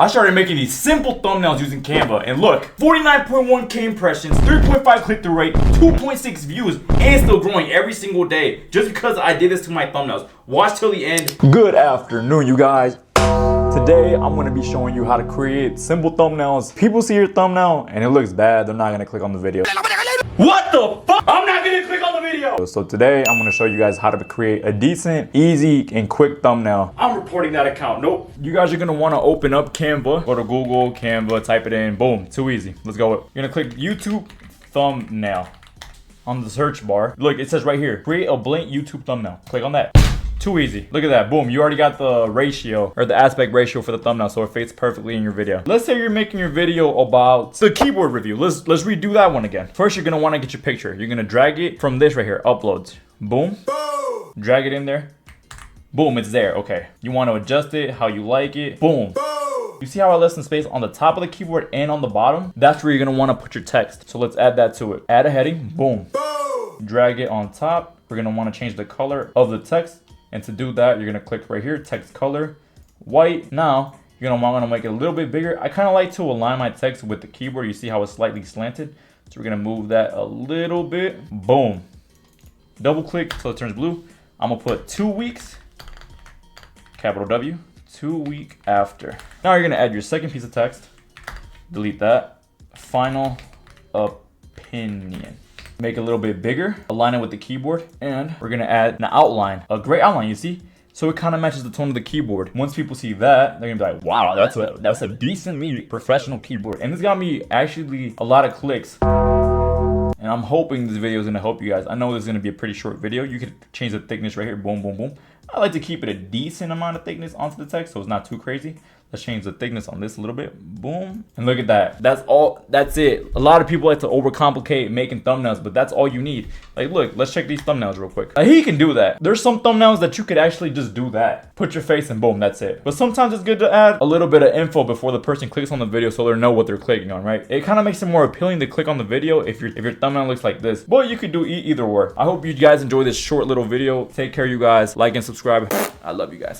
I started making these simple thumbnails using Canva, and look, 49.1k impressions, 3.5 click-through rate, 2.6 views, and still growing every single day just because I did this to my thumbnails. Watch till the end. Good afternoon, you guys. Today, I'm gonna be showing you how to create simple thumbnails. People see your thumbnail and it looks bad, they're not gonna click on the video. What the fuck? I'm not gonna click on the video. So today, I'm gonna show you guys how to create a decent, easy, and quick thumbnail. I'm reporting that account, nope. You guys are gonna wanna open up Canva, go to Google, Canva, type it in, boom, too easy. Let's go. You're gonna click YouTube thumbnail on the search bar. Look, it says right here, create a blank YouTube thumbnail. Click on that. Too easy. Look at that. Boom. You already got the ratio or the aspect ratio for the thumbnail, so it fits perfectly in your video. Let's say you're making your video about the keyboard review. Let's redo that one again. First, you're gonna want to get your picture. You're gonna drag it from this right here, uploads. Boom. Boom. Drag it in there. Boom. It's there. Okay. You want to adjust it how you like it. Boom. Boom. You see how I left some space on the top of the keyboard and on the bottom? That's where you're gonna want to put your text. So let's add that to it. Add a heading. Boom. Boom. Drag it on top. We're gonna want to change the color of the text. And to do that, you're gonna click right here, text color, white. Now, you're gonna want to make it a little bit bigger. I kind of like to align my text with the keyboard. You see how it's slightly slanted? So we're gonna move that a little bit. Boom. Double click so it turns blue. I'm gonna put 2 weeks, capital W, 2 week after. Now you're gonna add your second piece of text. Delete that. Final opinion. Make it a little bit bigger, align it with the keyboard, and we're gonna add an outline, a gray outline, you see? So it kind of matches the tone of the keyboard. Once people see that, they're gonna be like, wow, that's a decent, professional keyboard. And this got me actually a lot of clicks. And I'm hoping this video is gonna help you guys. I know this is gonna be a pretty short video. You could change the thickness right here, boom, boom, boom. I like to keep it a decent amount of thickness onto the text so it's not too crazy. Let's change the thickness on this a little bit. Boom. And look at that. That's all. That's it. A lot of people like to overcomplicate making thumbnails, but that's all you need. Like, look, let's check these thumbnails real quick. He can do that. There's some thumbnails that you could actually just do that. Put your face and boom, that's it. But sometimes it's good to add a little bit of info before the person clicks on the video so they know what they're clicking on, right? It kind of makes it more appealing to click on the video if your thumbnail looks like this. But you could do either or. I hope you guys enjoy this short little video. Take care, you guys. Like and subscribe. I love you guys.